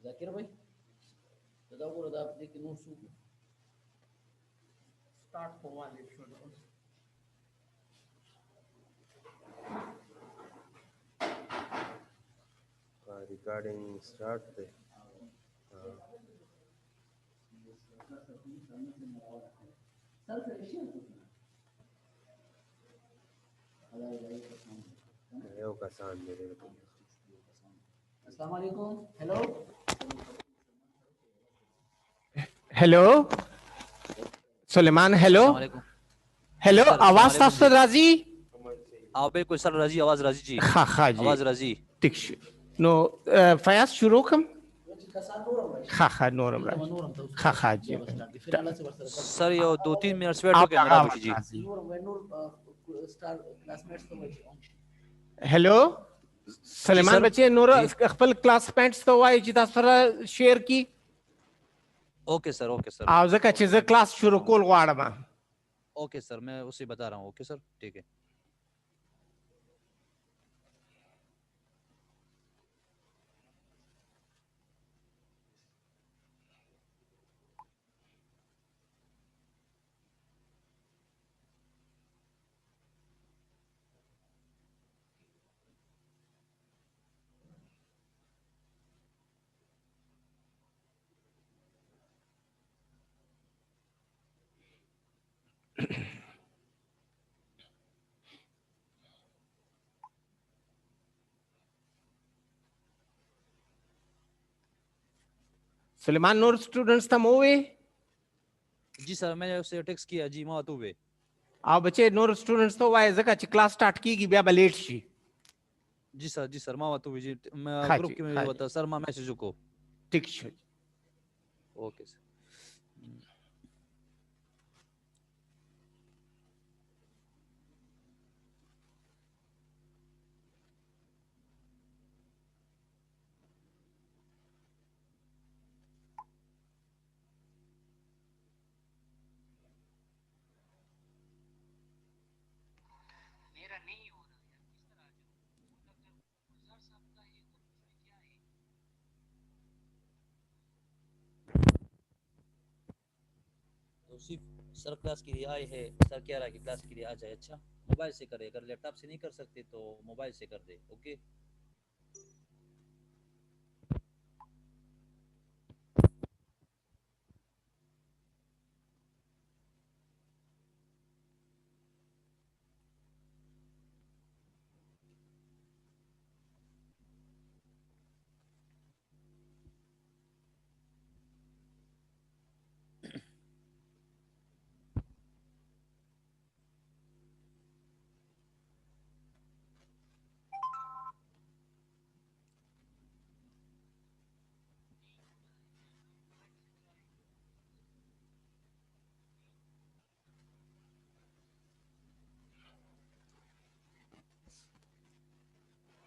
जाकिर भाई تدور ده ابليك نور سوق start for one should recording start थे। यो का साउंड मेरे को। अस्सलाम वालेकुम हेलो हेलो सुलेमान हेलो अस्सलाम वालेकुम जी हेलो सर, अस्सलाम आवाज वालेकुम तास्तो जी। राजी हाँ बिल्कुल सर, राजी आवाज राजी जी, हाँ हाँ जी आवाज राजी। ठीक नो फयाज शुरू कम كسان نورم راشي हाँ हाँ नूरम انت राज نورم توصل हाँ हाँ जी يلا ستارت फिर الله से बरसर कर सर ये 2-3 मिनट वेट आप हो गया मेरा आवाज बखी जी। राजी نور وين نور ستار क्लासमेट्स तो वही हेलो जी सलेमान सर बच्चे नूर जी, खपल क्लासमेट्स तो वाई जी तासफरा शेयर की ओके सर, ओके सर, आओ जका चीज़ क्लास शुरू कोल वाड़मा ओके सर, मैं उसे बता रहा हूँ। ओके सर, ठीक है। सलेमान नूर स्टूडेंट्स तम हुए जी सर, मैंने उसे टेक्स्ट किया जी, माँ तू बे। आओ बच्चे नूर स्टूडेंट्स तो वाई जका क्लास स्टार्ट की ब्या लेट शी जी सर, माँ तू बे जी, मैं ग्रुप के में हाँ जी बता सर, माँ मैसेज को। ठीक है ओके सर। तो सिर्फ सर क्लास के लिए आए हैं, सर कह रहा है कि क्लास के लिए आ जाए। अच्छा, मोबाइल से करे, अगर लैपटॉप से नहीं कर सकते तो मोबाइल से कर दे। ओके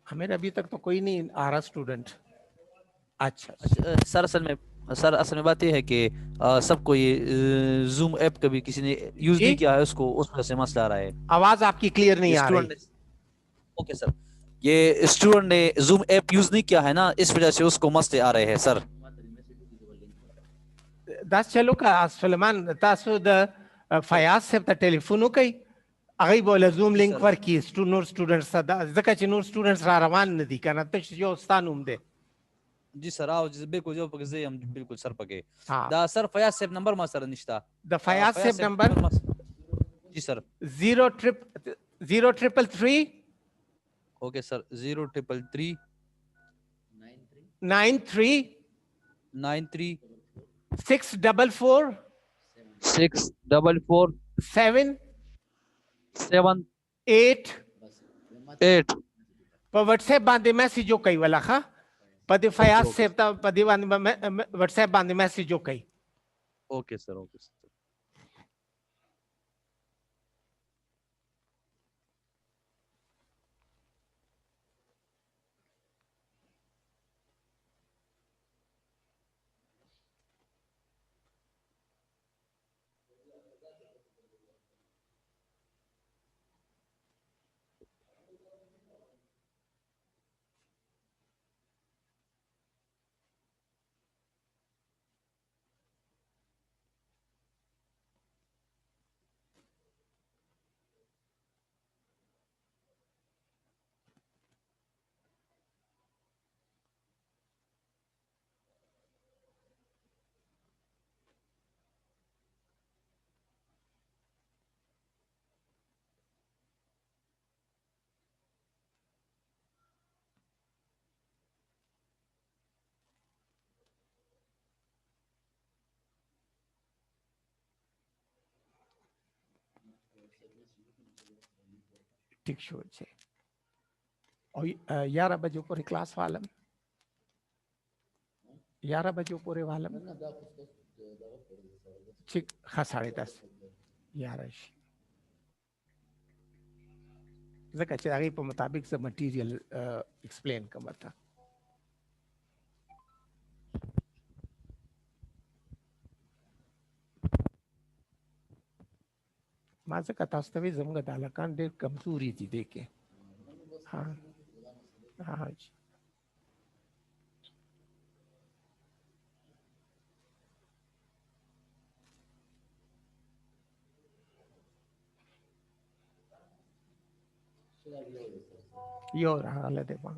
हमें अभी तक तो कोई नहीं आ रहा स्टूडेंट अच्छा अच्छा सर असल में बात यह है कि सबको ये जूम ऐप कभी किसी ने यूज जी नहीं किया है, उसको उस वजह से मसला आ रहा है। आवाज आपकी क्लियर नहीं ये आ रही स्टूडेंट ने, ओके सर, ये स्टूडेंट ने जूम ऐप यूज नहीं किया है ना, इस वजह से उसको मसले आ रहे हैं सर। दस चलो का सुलेमान तासो द फयाज से ता टेलीफोन कई अगई बोले जूम जी लिंक सर, वर की नूर स्टूडेंट्स दा जका ची नूर स्टूडेंट्स रा रवान नदी kana तो जो स्थान दे जी सर, आओ बिल्कुल जो पके हम बिल्कुल सर पके हाँ दा सर फयाज सेब नंबर मा सर निश्ता द फयाज फयाज से सेब नंबर नंबर मा। जी सर, 0333 ओके सर, 033 93 93 644 644 7 7 8 8। पर व्हाट्सएप बांधे मैसेज जो कई वाला खा पदे ओके फयाज ओके से ता पदे व्हाट्सएप बांधे मैसेज जो कई ओके सर, ओके सर। ઠીક શું છે 11 બજે પૂરી ક્લાસ વાલમ 11 બજે પૂરે વાલમ ठीक हाँ 10:30 11 ځکه چې هغې په مطابق زه مټیریل ایکسپلین کوم ته ما ځکه تاسو ته وایي زموږ د هلکان ډېر کمزوري دي دې کې ها جی یو راغله دی باغ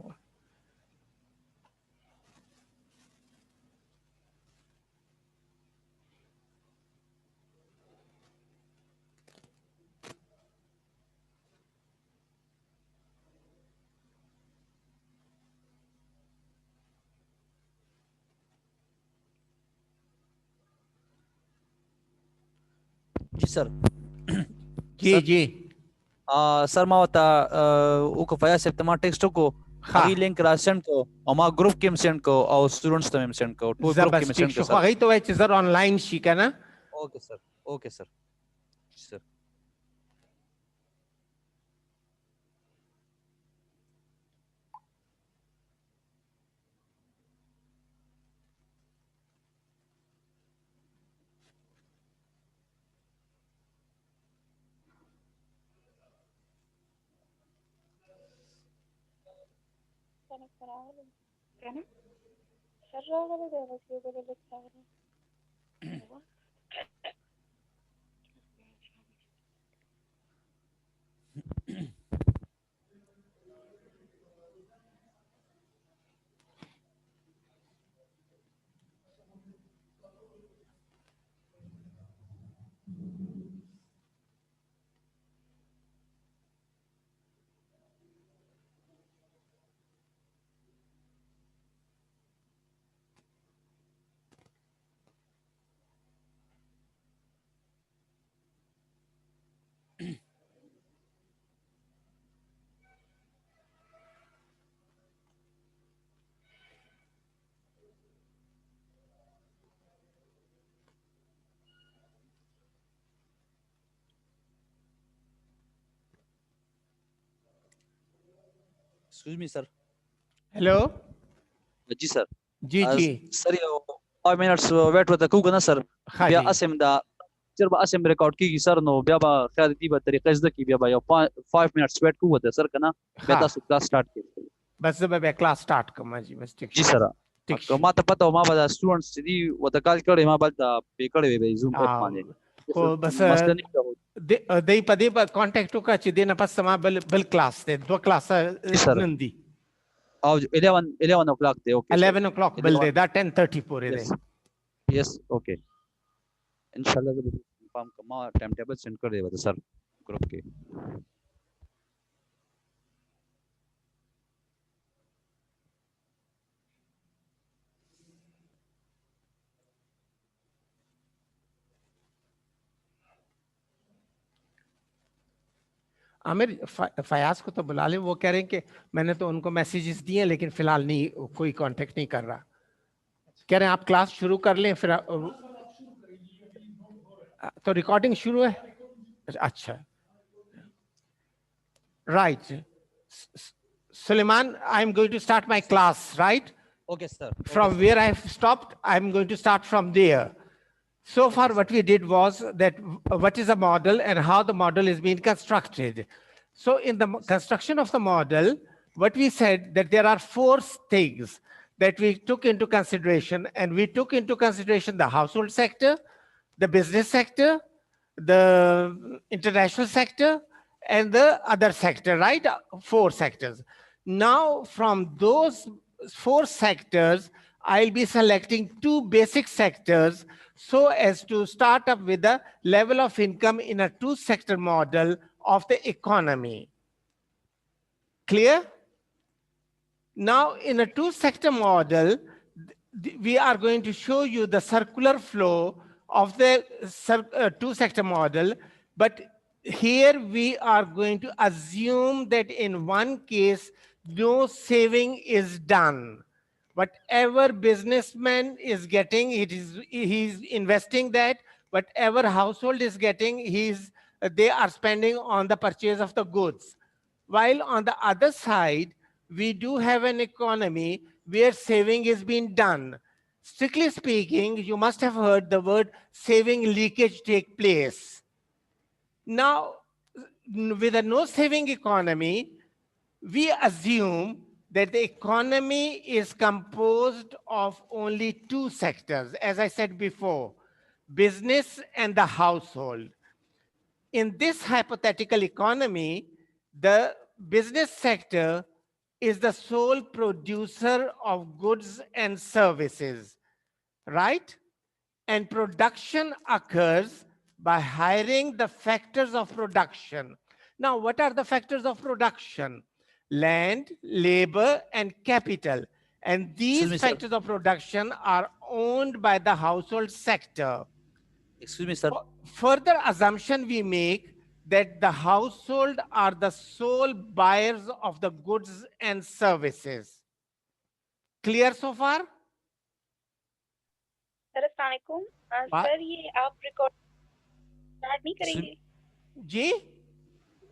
जी सर जी जी sir ما وتا او کو فیا سپ تما ټیکسټ کو هغه لینک را سند کو او ما ګروپ کې سند کو او سټوډنټس ته سند کو ټول ګروپ کې سند کو هغه ته وایي چې زر آنلاین شي کنه اوکے سر سر excuse me sir hello जी सर जी जी सर यो 5 मिनट्स वेट वته کو کنه سر بیا اسم دا چر به اسم ریکارډ کیږي سر نو بیا به خیر دی به طریقې زده کی بیا به 5 منټس ویټ کو وته سر کنه بیا تاسو کلاس سٹارټ کړئ بس به کلاس سٹارټ کوم جی بس ٹھیک جی سر ما ته پته ما به سټوډنټس دي وته کال کړي ما بل ته پی کړي وي زوم په باندې خو بس دای په دې په کانټیکټ وکړه چې دینه پس ما بل کلاس ته دوه کلاس نن دي او 11 o'clock دی اوکے 11 o'clock بل دی دا 10:30 پورې دی यस ओके इंशाल्लाह जब कंफर्म कमा टाइम टेबल सेंड कर देगा सर ग्रुप के आमिर फयाज को तो बुला ले वो कह रहे हैं कि मैंने तो उनको मैसेजेस दिए लेकिन फिलहाल नहीं कोई कांटेक्ट नहीं कर रहा कह रहे हैं आप क्लास शुरू कर लें फिर तो रिकॉर्डिंग शुरू है अच्छा right Suleiman I am going to start my class right okay sir from where I have stopped I am going to start from there so far what we did was that what is a model and how the model is being constructed so in the construction of the model what we said that there are 4 things that we took into consideration and we took into consideration the household sector, the business sector, the international sector and the other sector, right? 4 sectors. Now from those 4 sectors, I'll be selecting 2 basic sectors so as to start up with the level of income in a 2-sector model of the economy. Clear? Now, in a 2-sector model, we are going to show you the circular flow of the 2-sector model, but here we are going to assume that in one case, no saving is done. Whatever businessman is getting, he's investing that. Whatever household is getting, they are spending on the purchase of the goods. While on the other side, we do have an economy where saving is being done. Strictly speaking, you must have heard the word saving leakage take place. Now, with a no saving economy, we assume that the economy is composed of only two sectors, as I said before, business and the household. In this hypothetical economy, the business sector is the sole producer of goods and services, right? And production occurs by hiring the factors of production. Now, what are the factors of production? Land, labor, and capital. And these factors of production are owned by the household sector. Excuse me, sir. Further assumption we make that the household are the sole buyers of the goods and services. Clear so far? Sir अस्सलाम वालेकुम sir ये आप record start नहीं करेंगे जी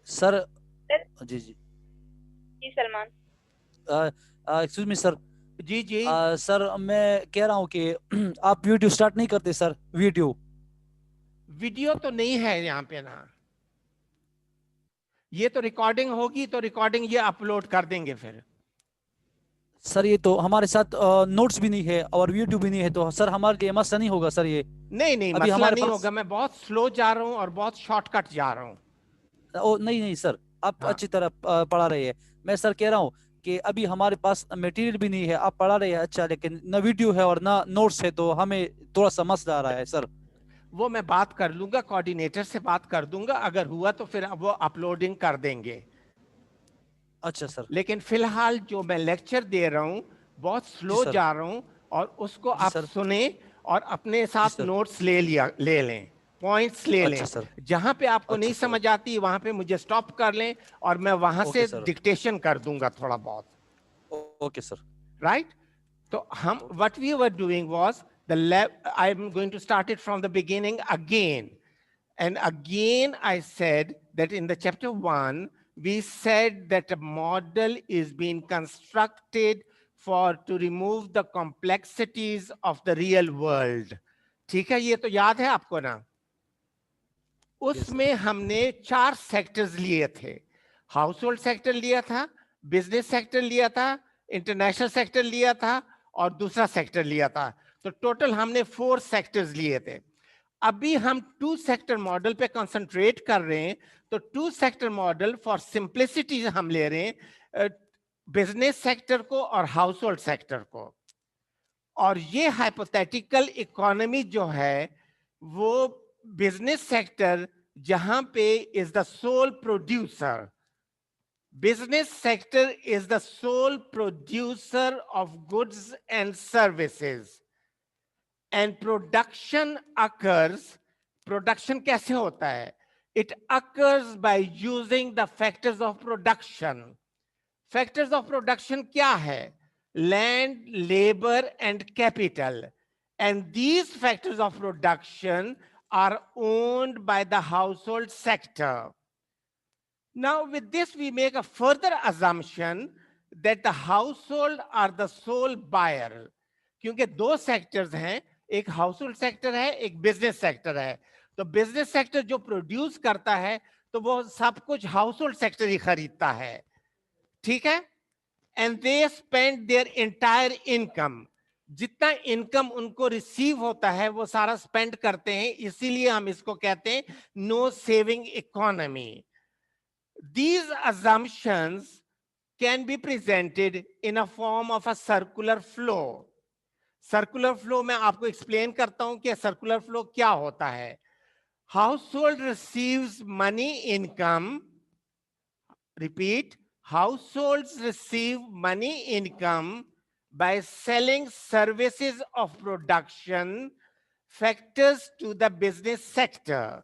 sir जी जी जी Salman excuse me sir जी जी sir मैं कह रहा हूँ कि आप वीडियो स्टार्ट नहीं करते सर वीडियो तो नहीं है यहाँ पे ना ये तो रिकॉर्डिंग होगी तो रिकॉर्डिंग ये अपलोड कर देंगे फिर सर ये तो हमारे साथ नोट्स भी नहीं है और वीडियो भी नहीं है तो सर हमारे लिए मसला नहीं होगा सर ये नहीं अभी मसला नहीं होगा मैं बहुत स्लो जा रहा हूँ और बहुत शॉर्टकट जा रहा हूँ नहीं सर आप अच्छी तरह पढ़ा रहे हैं मैं सर कह रहा हूँ कि अभी हमारे पास मटेरियल भी नहीं है आप पढ़ा रहे हैं अच्छा लेकिन न वीडियो है और ना नोट्स है तो हमें थोड़ा सा मसला आ रहा है सर वो मैं बात कर लूंगा कोऑर्डिनेटर से बात कर दूंगा अगर हुआ तो फिर वो अपलोडिंग कर देंगे अच्छा सर लेकिन फिलहाल जो मैं लेक्चर दे रहा हूँ बहुत स्लो जा रहा हूँ और उसको आप सुने और अपने साथ नोट्स ले लें पॉइंट्स ले लें जहां पे आपको नहीं समझ आती वहां पे मुझे स्टॉप कर लें और मैं वहां से डिक्टेशन कर दूंगा थोड़ा बहुत ओके सर राइट तो हम what we were doing was I am going to start it from the beginning again. And again, I said that in the chapter 1, we said that a model is being constructed to remove the complexities of the real world. ठीक है ये तो याद है आपको ना उसमें हमने 4 सेक्टर्स लिए थे हाउसहोल्ड सेक्टर लिया था बिजनेस सेक्टर लिया था इंटरनेशनल सेक्टर लिया था और दूसरा सेक्टर लिया था तो टोटल हमने 4 सेक्टर्स लिए थे अभी हम 2 सेक्टर मॉडल पे कंसंट्रेट कर रहे हैं तो 2 सेक्टर मॉडल फॉर सिंप्लिसिटी हम ले रहे हैं बिजनेस सेक्टर को और हाउसहोल्ड सेक्टर को और ये हाइपोथेटिकल इकोनॉमी जो है वो बिजनेस सेक्टर जहां पे is the sole producer business sector is the sole producer of goods and services and production कैसे होता है it occurs by using the factors of production क्या है land labor and capital and these factors of production are owned by the household sector. Now, with this, we make a further assumption that the household are the sole buyer. क्योंकि 2 sectors हैं एक household sector है एक business sector है तो business sector जो produce करता है तो वो सब कुछ हाउसहोल्ड सेक्टर ही खरीदता है ठीक है and they spend their entire income जितना इनकम उनको रिसीव होता है वो सारा स्पेंड करते हैं इसीलिए हम इसको कहते हैं no saving economy These assumptions can be presented in a form of a circular flow. Circular flow में आपको explain करता हूं कि circular flow क्या होता है. Household receives money income. Repeat. Households receive money income by selling services of production factors to the business sector.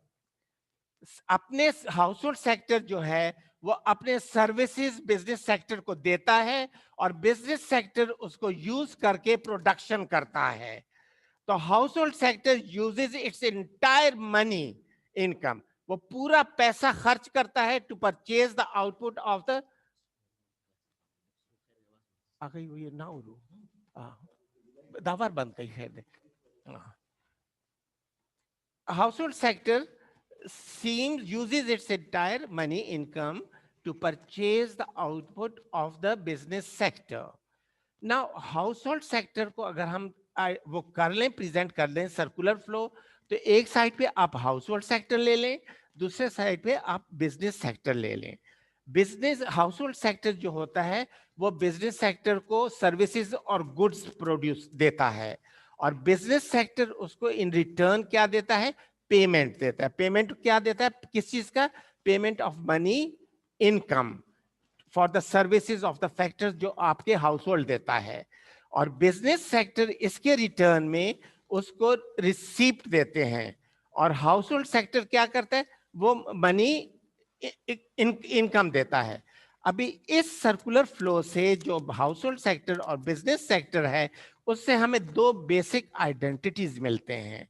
अपने house hold sector जो है वो अपने सर्विसेज बिजनेस सेक्टर को देता है और बिजनेस सेक्टर उसको यूज करके प्रोडक्शन करता है। तो household sector uses its entire money income, वो पूरा पैसा खर्च करता है to purchase the output of the ये नाउरू दावर बंद कही है। Household sector uses its entire money income to purchase the output of the business sector. Now household sector को अगर हम वो कर लें, प्रेजेंट कर लें सर्कुलर फ्लो, तो एक साइड पे आप हाउसहोल्ड सेक्टर ले लें, दूसरे साइड पे आप बिजनेस सेक्टर ले लें। बिजनेस हाउसहोल्ड सेक्टर जो होता है वो बिजनेस सेक्टर को सर्विसेज और गुड्स प्रोड्यूस देता है और बिजनेस सेक्टर उसको इन रिटर्न क्या देता है, पेमेंट देता है। पेमेंट क्या देता है, किस चीज का, payment of money income for the services of the factors जो आपके हाउस होल्ड देता है। और बिजनेस सेक्टर इसके रिटर्न में उसको रिसीप्ट देते हैं और हाउस होल्ड सेक्टर क्या करता है, वो मनी इनकम देता है। अभी इस सर्कुलर फ्लो से जो हाउस होल्ड सेक्टर और बिजनेस सेक्टर है उससे हमें दो बेसिक आइडेंटिटीज मिलते हैं।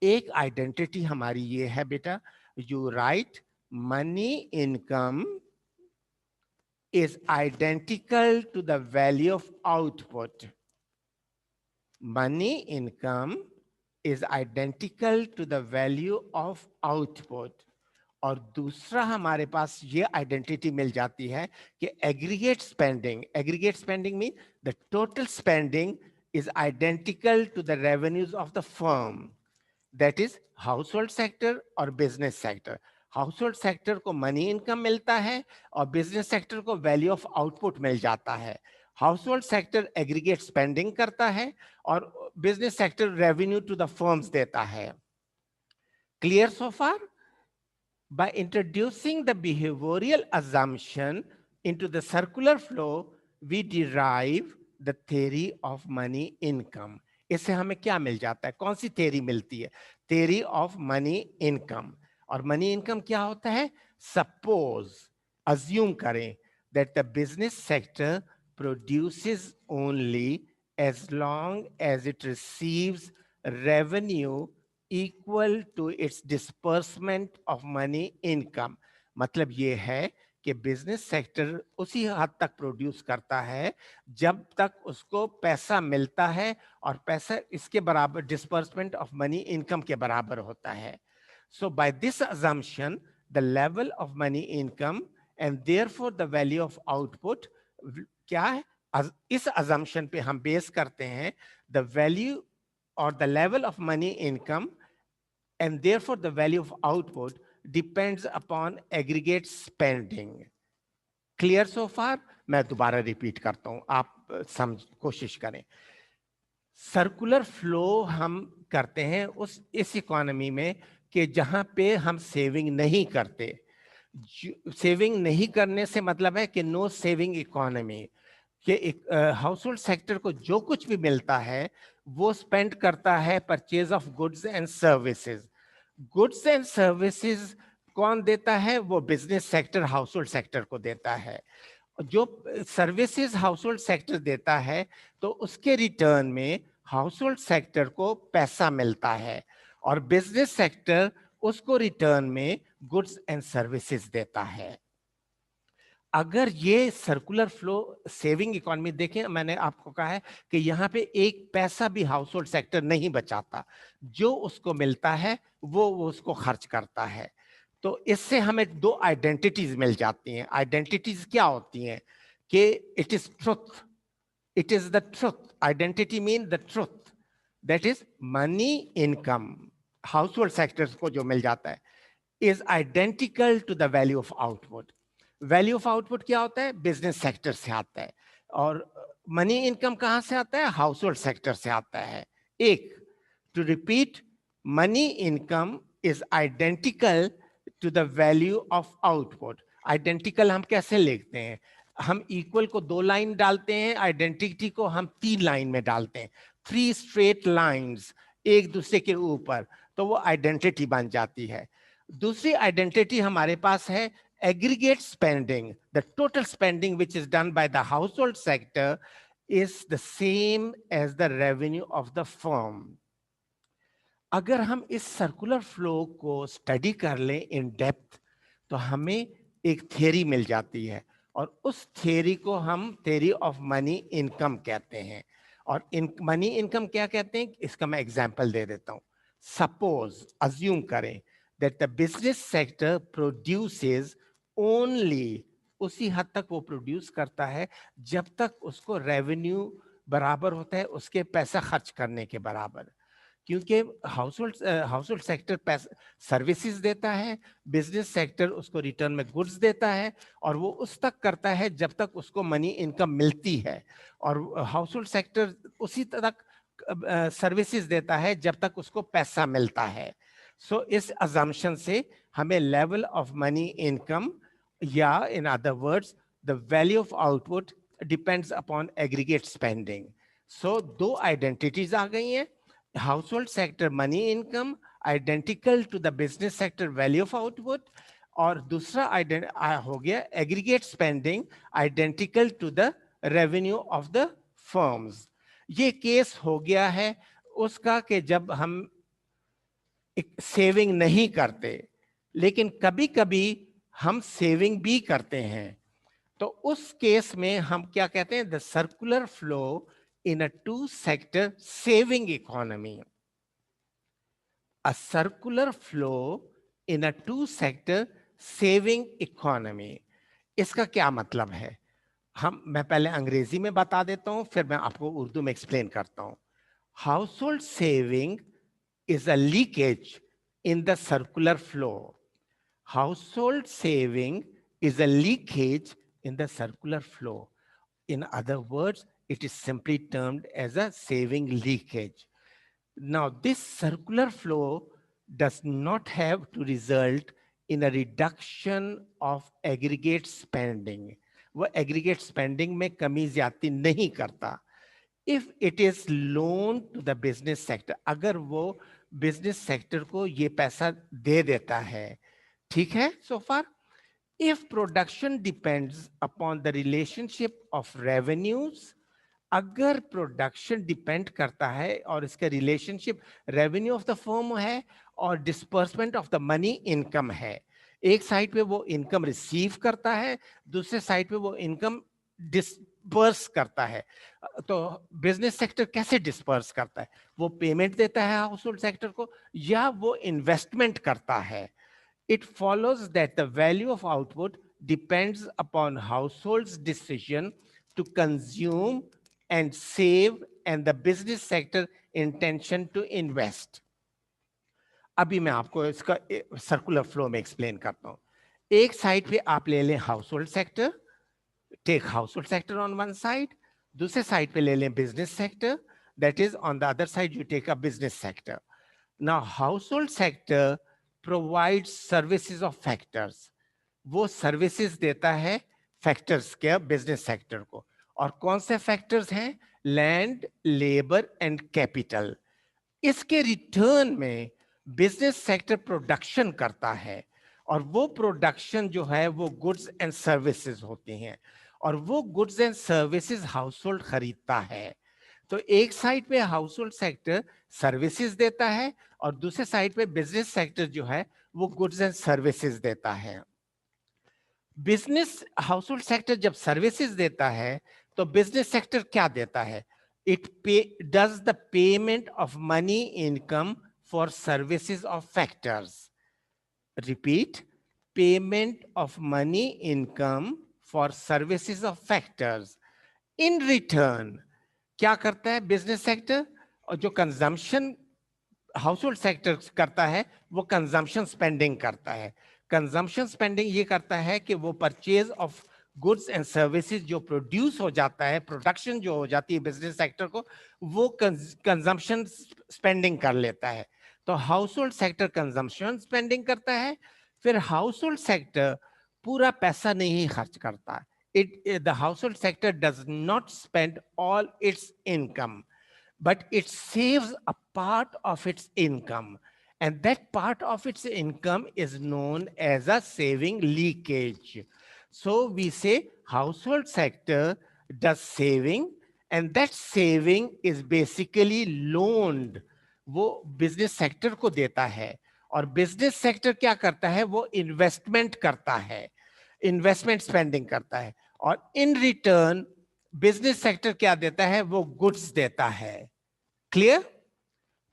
एक आइडेंटिटी हमारी ये है बेटा, you right money income is identical to the value of output. Money income is identical to the value of output. और दूसरा हमारे पास ये आइडेंटिटी मिल जाती है कि aggregate spending mean the total spending is identical to the revenues of the firm. That is household sector और business sector. Household sector को money income मिलता है और बिजनेस सेक्टर को वैल्यू ऑफ आउटपुट मिल जाता है। हाउसहोल्ड सेक्टर एग्रीगेट स्पेंडिंग करता है और business sector revenue to the firms देता है। Clear so far? By introducing the behavioural assumption into the circular flow we derive the theory of money income. इससे हमें क्या मिल जाता है, कौन सी थ्योरी मिलती है, थ्योरी ऑफ मनी इनकम। और मनी इनकम क्या होता है, सपोज अज्यूम करें that the business sector produces only as long as it receives revenue equal to its disbursement of money income. मतलब ये है कि बिजनेस सेक्टर उसी हद तक प्रोड्यूस करता है जब तक उसको पैसा मिलता है और पैसा इसके बराबर डिस्पर्समेंट ऑफ मनी इनकम के बराबर होता है। So by this assumption, the level of money income and therefore the value of output क्या है, इस assumption पे हम बेस करते हैं the value or the level of money income and therefore the value of output depends upon aggregate spending. Clear so far? मैं दोबारा repeat करता हूं, आप कोशिश करें। सर्कुलर फ्लो हम करते हैं इस इकोनॉमी में कि जहां पे हम सेविंग नहीं करते। सेविंग नहीं करने से मतलब है कि नो सेविंग इकोनॉमी, कि हाउस होल्ड सेक्टर को जो कुछ भी मिलता है वो स्पेंड करता है purchase of goods and services. Goods and services कौन देता है, वो business sector house hold sector को देता है। जो सर्विसेज हाउस होल्ड सेक्टर देता है तो उसके रिटर्न में हाउस होल्ड सेक्टर को पैसा मिलता है और बिजनेस सेक्टर उसको रिटर्न में गुड्स एंड सर्विसेज देता है। अगर ये सर्कुलर फ्लो सेविंग इकोनॉमी देखें, मैंने आपको कहा है कि यहाँ पे एक पैसा भी हाउस होल्ड सेक्टर नहीं बचाता, जो उसको मिलता है वो उसको खर्च करता है। तो इससे हमें दो आइडेंटिटीज मिल जाती हैं। आइडेंटिटीज क्या होती हैं कि it is truth, it is the truth. Identity mean the truth, that is money income household sectors को जो मिल जाता है is identical to the value of output. Value of output क्या होता है, बिजनेस सेक्टर से आता है और मनी इनकम कहां से आता है, हाउस होल्ड सेक्टर से आता है। एक, to repeat, money income is identical to the value of output. Identical हम कैसे लिखते हैं, हम इक्वल को 2 लाइन डालते हैं, आइडेंटिटी को हम 3 लाइन में डालते हैं, 3 स्ट्रेट लाइंस एक दूसरे के ऊपर, तो वो आइडेंटिटी बन जाती है। दूसरी आइडेंटिटी हमारे पास है aggregate spending. The total spending which is done by the household sector is the same as the revenue of the firm. अगर हम इस सर्कुलर फ्लो को स्टडी कर लें इन डेप्थ तो हमें एक थियरी मिल जाती है, और उस थियरी को हम थियरी ऑफ मनी इनकम कहते हैं. और मनी इनकम क्या कहते हैं, इसका मैं एग्जांपल दे देता हूं. सपोज अज्यूम करें that the business sector produces only, उसी हद तक वो प्रोड्यूस करता है जब तक उसको रेवेन्यू बराबर होता है उसके पैसा खर्च करने के बराबर. क्योंकि हाउस होल्ड सेक्टर सर्विसेज देता है, बिजनेस सेक्टर उसको रिटर्न में गुड्स देता है, और वो उस तक करता है जब तक उसको मनी इनकम मिलती है. और हाउस होल्ड सेक्टर उसी तक सर्विसेज देता है जब तक उसको पैसा मिलता है. सो इस अजम्पशन से हमें लेवल ऑफ मनी इनकम, या in other words the value of output depends upon aggregate spending. So दो आइडेंटिटीज आ गई हैं. Household sector money income identical to the business sector value of output, और दूसरा हो गया aggregate spending identical to the revenue of the firms. ये case हो गया है उसका कि जब हम सेविंग नहीं करते, लेकिन कभी कभी हम सेविंग भी करते हैं. तो उस केस में हम क्या कहते हैं, the circular flow in a two-sector saving economy. A circular flow in a two-sector saving economy. इसका क्या मतलब है, मैं पहले अंग्रेजी में बता देता हूं, फिर मैं आपको उर्दू में एक्सप्लेन करता हूं. Household saving is a leakage in the circular flow. Household saving is a leakage in the circular flow. In other words, it is simply termed as a saving leakage. Now, this circular flow does not have to result in a reduction of aggregate spending. वो aggregate spending में कमी ज्यादती नहीं करता. If it is loan to the business sector, अगर वो business sector को ये पैसा दे देता है, ठीक है so far? If production depends upon the relationship of revenues, अगर प्रोडक्शन डिपेंड करता है और इसका relationship revenue of the firm है और disbursement of the money income है, एक साइड पे वो इनकम रिसीव करता है, दूसरे साइड पे वो इनकम डिस्पर्स करता है. तो बिजनेस सेक्टर कैसे डिस्पर्स करता है, वो पेमेंट देता है हाउस होल्ड सेक्टर को या वो इन्वेस्टमेंट करता है. It follows that the value of output depends upon households' decision to consume and save and the business sector intention to invest. अभी मैं आपको इसका सर्कुलर फ्लो में एक्सप्लेन करता हूं. एक साइड पे आप ले लें household sector, take household sector on one side, दूसरे साइड पे ले लें business sector, that is on the other side you take a business sector. Now household sector provides services of factors. वो services देता है factors के business sector को. और कौन से factors हैं? Land, labor and capital. इसके return में business sector production करता है, और वो production जो है वो goods and services होती हैं, और वो goods and services household खरीदता है. तो एक साइड पे हाउस होल्ड सेक्टर सर्विसेज देता है और दूसरे साइड पे बिजनेस सेक्टर जो है वो गुड्स एंड सर्विसेज देता है. बिजनेस हाउस होल्ड सेक्टर जब सर्विसेज देता है तो बिजनेस सेक्टर क्या देता है? It does the payment of money income for services of factors. Repeat, payment of money income for services of factors. In return क्या करता है बिजनेस सेक्टर? और जो कंजम्पशन हाउस होल्ड सेक्टर करता है वो कंजम्पशन स्पेंडिंग करता है. कंजम्पशन स्पेंडिंग ये करता है कि वो purchase of goods and services जो प्रोड्यूस हो जाता है, प्रोडक्शन जो हो जाती है बिजनेस सेक्टर को, वो कंजम्पशन स्पेंडिंग कर लेता है. तो household sector consumption spending करता है, फिर हाउस होल्ड सेक्टर पूरा पैसा नहीं खर्च करता. The household sector does not spend all its income, but it saves a part of its income. and that part of its income is known as a saving leakage. So we say household sector does saving, and that saving is basically loaned. वो business sector को देता है, और business sector क्या करता है, वो investment करता है, investment spending करता है, और in return business sector क्या देता है, वो goods देता है. Clear?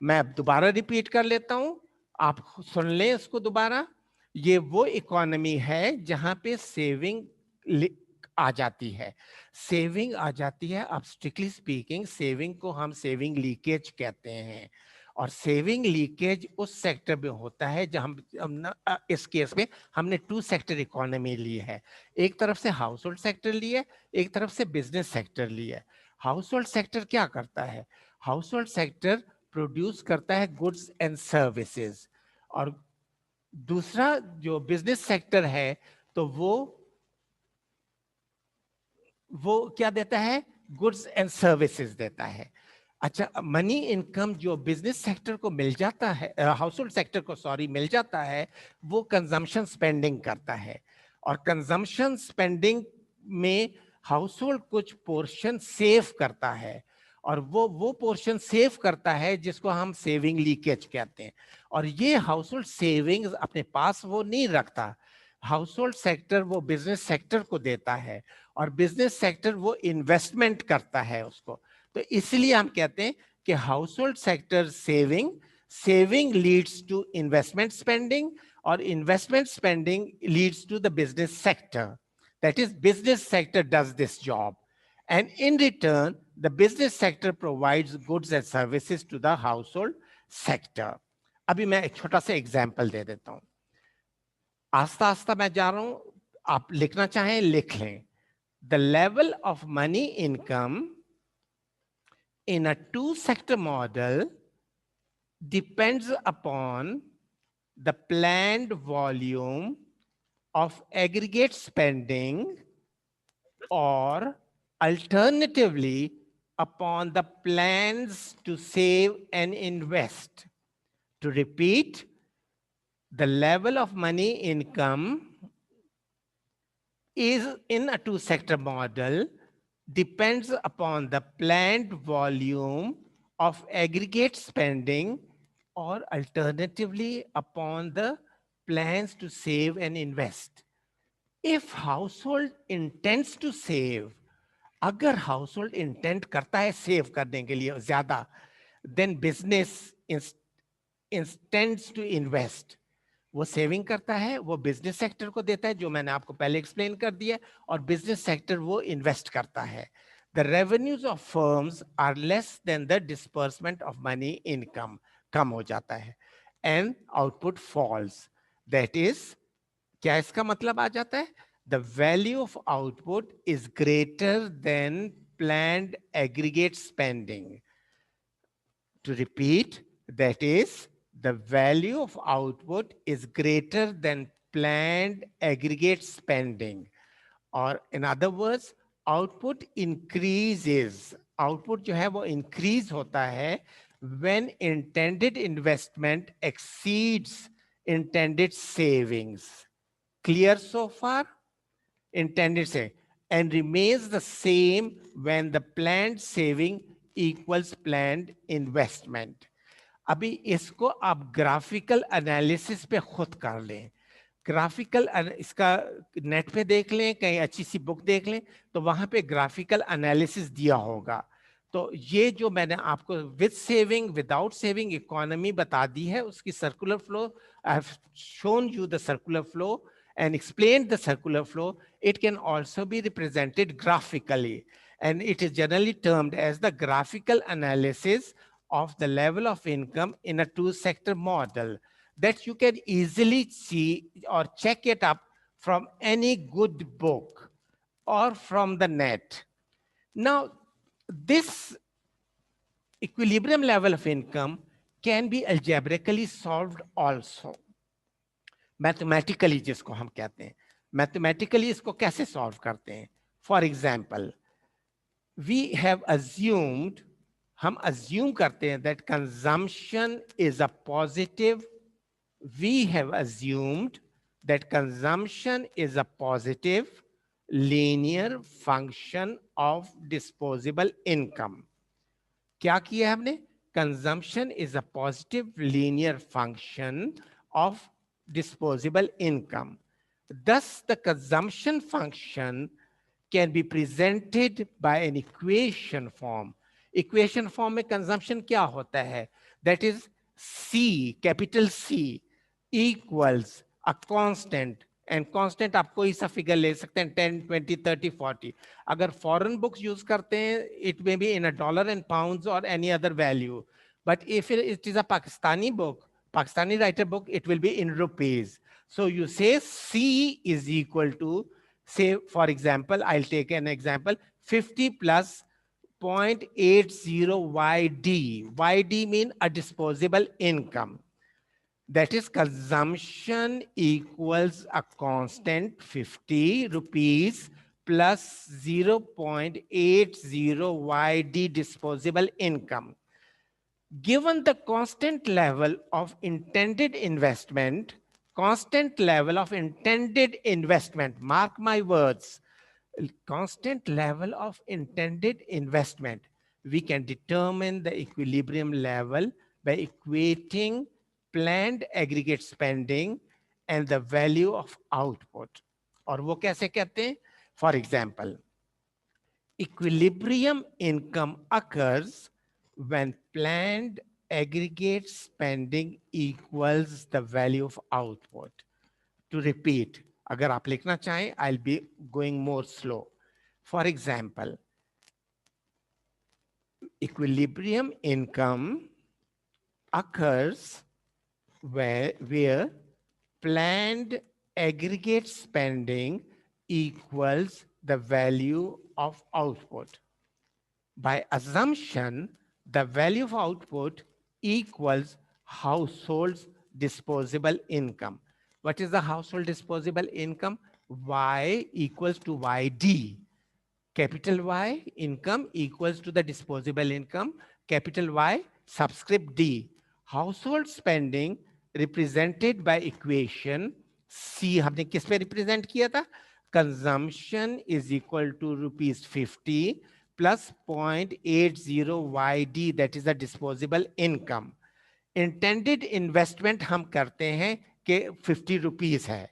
मैं अब दोबारा रिपीट कर लेता हूं, आप सुन लें इसको दोबारा. ये वो इकोनॉमी है जहां पे सेविंग आ जाती है. सेविंग आ जाती है, अब स्ट्रिक्टली स्पीकिंग सेविंग को हम सेविंग लीकेज कहते हैं. और सेविंग लीकेज उस सेक्टर में होता है जहां इस केस में हमने 2 सेक्टर इकोनॉमी ली है. एक तरफ से हाउस होल्ड सेक्टर ली है, एक तरफ से बिजनेस सेक्टर ली है. हाउस होल्ड सेक्टर क्या करता है, हाउस होल्ड सेक्टर प्रोड्यूस करता है गुड्स एंड सर्विसेज, और दूसरा जो बिजनेस सेक्टर है तो वो क्या देता है, गुड्स एंड सर्विसेज देता है. अच्छा, मनी इनकम जो बिजनेस सेक्टर को मिल जाता है, हाउस होल्ड सेक्टर को सॉरी मिल जाता है, वो कंजम्पशन स्पेंडिंग करता है. और कंजम्पशन स्पेंडिंग में हाउस होल्ड कुछ पोर्शन सेव करता है, और वो पोर्शन सेव करता है जिसको हम सेविंग लीकेज कहते हैं. और ये हाउस होल्ड सेविंग्स अपने पास वो नहीं रखता. हाउस होल्ड सेक्टर वो बिजनेस सेक्टर को देता है, और बिजनेस सेक्टर वो इन्वेस्टमेंट करता है उसको. तो इसलिए हम कहते हैं कि household sector saving leads to investment spending, और investment spending leads to the business sector. That is business sector does this job, and in return the business sector provides goods and services to the household sector. अभी मैं एक छोटा सा example दे देता हूं, आस्ता आस्ता मैं जा रहा हूं, आप लिखना चाहें लिख लें. The level of money income in a 2-sector model depends upon the planned volume of aggregate spending, or alternatively upon the plans to save and invest. To repeat, the level of money income is in a 2-sector model depends upon the planned volume of aggregate spending, or alternatively upon the plans to save and invest. If household intends to save, अगर household intent करता है save करने के लिए ज्यादा, then business intends to invest, वो saving करता है, वो बिजनेस सेक्टर को देता है जो मैंने आपको पहले एक्सप्लेन कर दिया, और बिजनेस सेक्टर वो इन्वेस्ट करता है. The revenues of firms are less than the disbursement of money income, कम हो जाता है, and output falls. That is, क्या इसका मतलब आ जाता है, the value of output is greater than planned aggregate spending. To repeat, that is, the value of output is greater than planned aggregate spending. Or in other words, output increases. Output जो है वो increase होता है when intended investment exceeds intended savings. Clear so far? Intended say, and remains the same when the planned saving equals planned investment. अभी इसको आप graphical analysis पे खुद कर लें. ग्राफिकल इसका नेट पे देख लें, कहीं अच्छी सी बुक देख लें, तो वहां पे ग्राफिकल एनालिसिस दिया होगा. तो ये जो मैंने आपको with saving without saving economy बता दी है, उसकी circular flow, I have shown you the circular flow and explained the circular flow. It can also be represented graphically, and it is generally termed as the graphical analysis of the level of income in a 2-sector model, that you can easily see or check it up from any good book or from the net. Now, this equilibrium level of income can be algebraically solved also. Mathematically जिसको हम कहते हैं, mathematically इसको कैसे solve करते हैं. For example, we have assumed, हम assume करते हैं that consumption is a positive we have assumed that consumption is a positive linear function of disposable income. क्या किया हमने? Consumption is a positive linear function of disposable income. Thus, the consumption function can be presented by an equation form. Equation form में consumption क्या होता है? That is C, capital C equals a constant, and constant आप कोई सा figure ले सकते हैं 10, 20, 30, 40. अगर foreign books use करते हैं, it may be in a dollar and pounds or any other value. But if it is a Pakistani book, Pakistani writer book, it will be in rupees. So you say C is equal to, say for example, I'll take an example, 50 plus 0.80 YD. YD mean a disposable income. That is consumption equals a constant 50 rupees plus 0.80 YD disposable income. Given the constant level of intended investment, mark my words, constant level of intended investment, we can determine the equilibrium level by equating planned aggregate spending and the value of output. और वो कैसे कहते हैं? For example, equilibrium income occurs when planned aggregate spending equals the value of output. To repeat, अगर आप लिखना चाहें, I'll be going more slow. For example, equilibrium income occurs where planned aggregate spending equals the value of output. By assumption, the value of output equals household's disposable income. What is the household disposable income? Y equals to YD. Capital Y income equals to the disposable income. Capital Y subscript D. Household spending represented by equation C. हमने किस पे represent किया था? Consumption is equal to rupees 50 plus 0.80 YD, that is the disposable income. Intended investment हम करते हैं कि 50 rupees है,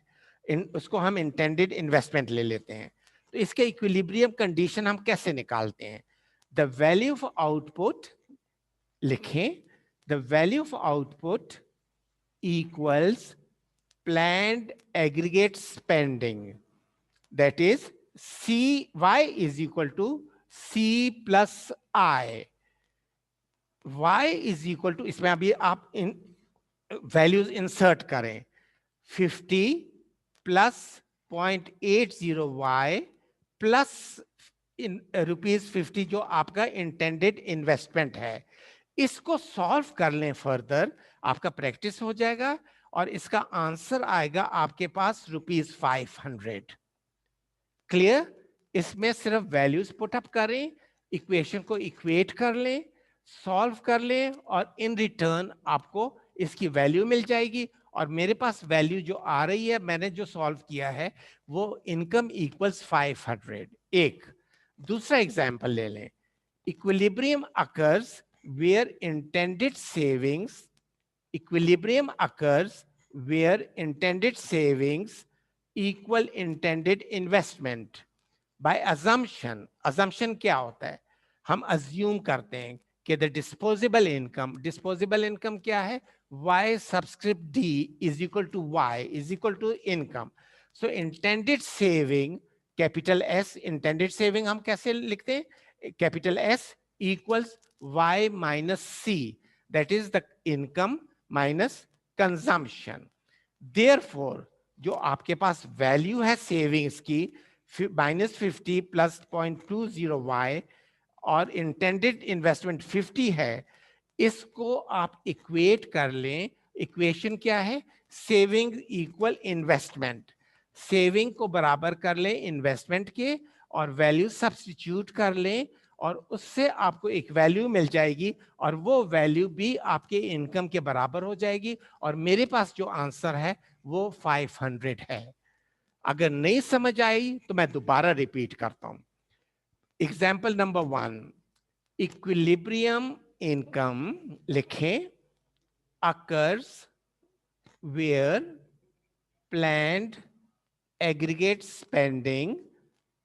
उसको हम intended investment ले लेते हैं. तो इसके equilibrium condition हम कैसे निकालते हैं? The value of output लिखें, the value of output equals planned aggregate spending, that is Y is equal to C plus I. Y is equal to, इसमें अभी आप इन values insert करें, 50 plus 0.80 Y plus in rupees 50 जो आपका intended investment है. इसको solve कर लें further, आपका practice हो जाएगा और इसका आंसर आएगा आपके पास rupees 500. Clear? इसमें सिर्फ values put up करें, equation को equate कर लें, solve कर लें और in return आपको इसकी value मिल जाएगी. और मेरे पास value जो आ रही है, मैंने जो solve किया है, वो income equals 500. एक. दूसरा example ले लें. Equilibrium occurs where intended savings equal intended investment. By assumption क्या होता है? हम assume करते हैं कि the disposable income क्या है? Y subscript D is equal to Y is equal to income. So intended saving, capital S, intended saving हम कैसे लिखते हैं? Capital S equals Y minus C, that is the income minus consumption. Therefore, जो आपके पास value है savings की minus 50 plus 0.20 Y और intended investment 50 है, इसको आप equate कर लें. Equation क्या है? Saving equal investment. Saving को बराबर कर लें investment के और value substitute कर लें और उससे आपको एक वैल्यू मिल जाएगी और वो वैल्यू भी आपके इनकम के बराबर हो जाएगी और मेरे पास जो आंसर है वो 500 है। अगर नहीं समझ आई तो मैं दोबारा रिपीट करता हूं। एग्जाम्पल नंबर 1, इक्विलिब्रियम इनकम लिखें, occurs where planned aggregate spending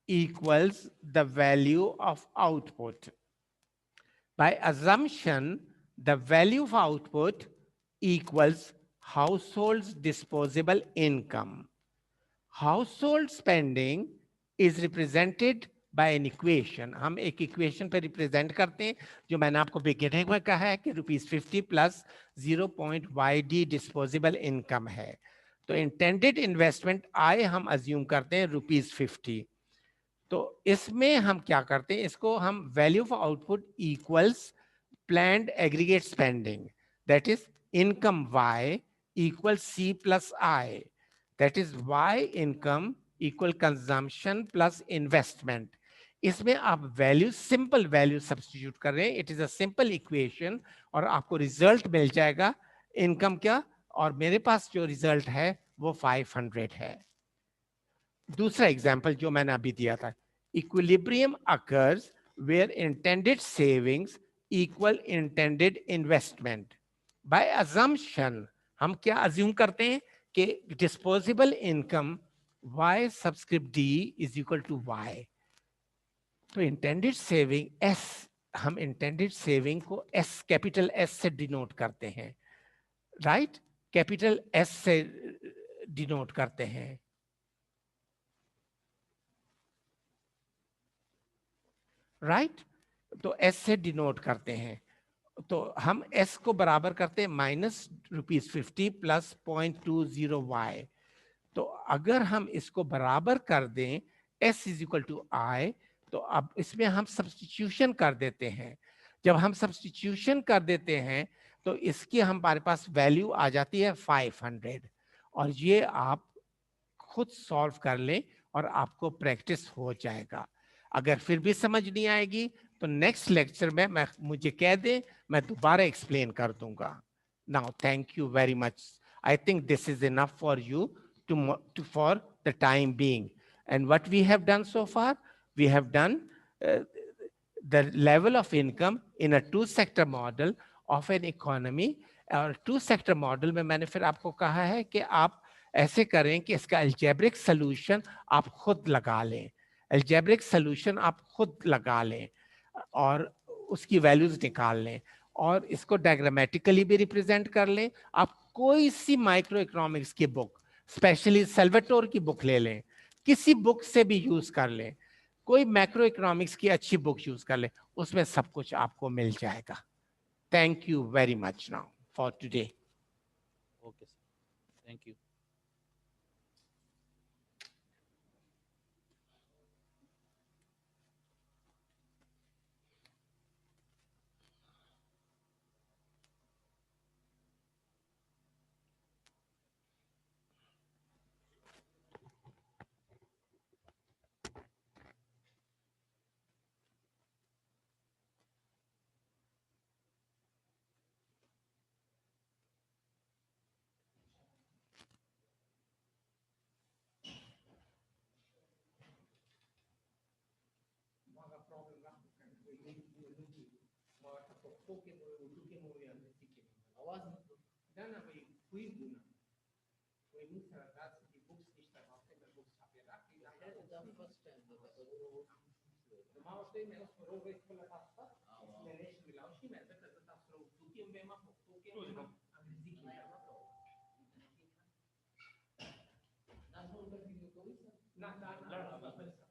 equals the value of output. By assumption, the value of output equals household's disposable income. Household spending is represented by an equation. हम एक equation पे represent करते हैं जो मैंने आपको beginning में कहा है कि ₹50 प्लस 0.YD डिस्पोजेबल इनकम है। तो इंटेंडेड इन्वेस्टमेंट आय हम अज्यूम करते हैं ₹50। तो इसमें हम क्या करते हैं, इसको हम value of output equals planned aggregate spending, that is income Y equal C plus I, that is Y income equal consumption plus investment. इसमें आप वैल्यू, सिंपल वैल्यू सब्स्टिट्यूट कर रहे हैं, it is a simple equation और आपको result मिल जाएगा income क्या, और मेरे पास जो रिजल्ट है वो 500 है। दूसरा एग्जांपल जो मैंने अभी दिया था, equilibrium occurs where intended savings equal intended investment. By assumption हम क्या अज्यूम करते हैं कि disposable income Y subscript D is equal to Y। तो इंटेंडेड सेविंग S, हम इंटेंडेड सेविंग को S, कैपिटल S से डिनोट करते हैं, राइट, कैपिटल S से डिनोट करते हैं, राइट, तो S से डिनोट करते हैं। तो हम S को बराबर करते हैं -50 प्लस 0.20Y। तो अगर हम इसको बराबर कर दें S is equal to I, तो अब इसमें हम सब्स्टिट्यूशन कर देते हैं। जब हम सब्स्टिट्यूशन कर देते हैं तो इसकी हमारे पास वैल्यू आ जाती है 500, और ये आप खुद सॉल्व कर लें और आपको प्रैक्टिस हो जाएगा। अगर फिर भी समझ नहीं आएगी तो नेक्स्ट लेक्चर में मुझे कह दें, मैं दोबारा एक्सप्लेन कर दूंगा। Now thank you very much. I think this is enough for you for the time being. And what we have done so far, we have done the level of income in a two-sector model of an economy. और two-sector model में मैंने फिर आपको कहा है कि आप ऐसे करें कि इसका algebraic solution आप खुद लगा लें, algebraic solution आप खुद लगा लें और उसकी वैल्यूज निकाल लें और इसको डायग्रामेटिकली भी रिप्रेजेंट कर लें। आप कोई सी माइक्रो इकोनॉमिक्स की बुक, स्पेशली सेल्वाटोर की बुक ले लें, किसी बुक से भी यूज कर लें, कोई मैक्रो इकोनॉमिक्स की अच्छी बुक यूज कर लें, उसमें सब कुछ आपको मिल जाएगा। Thank you very much now for today. Okay sir, thank you. ना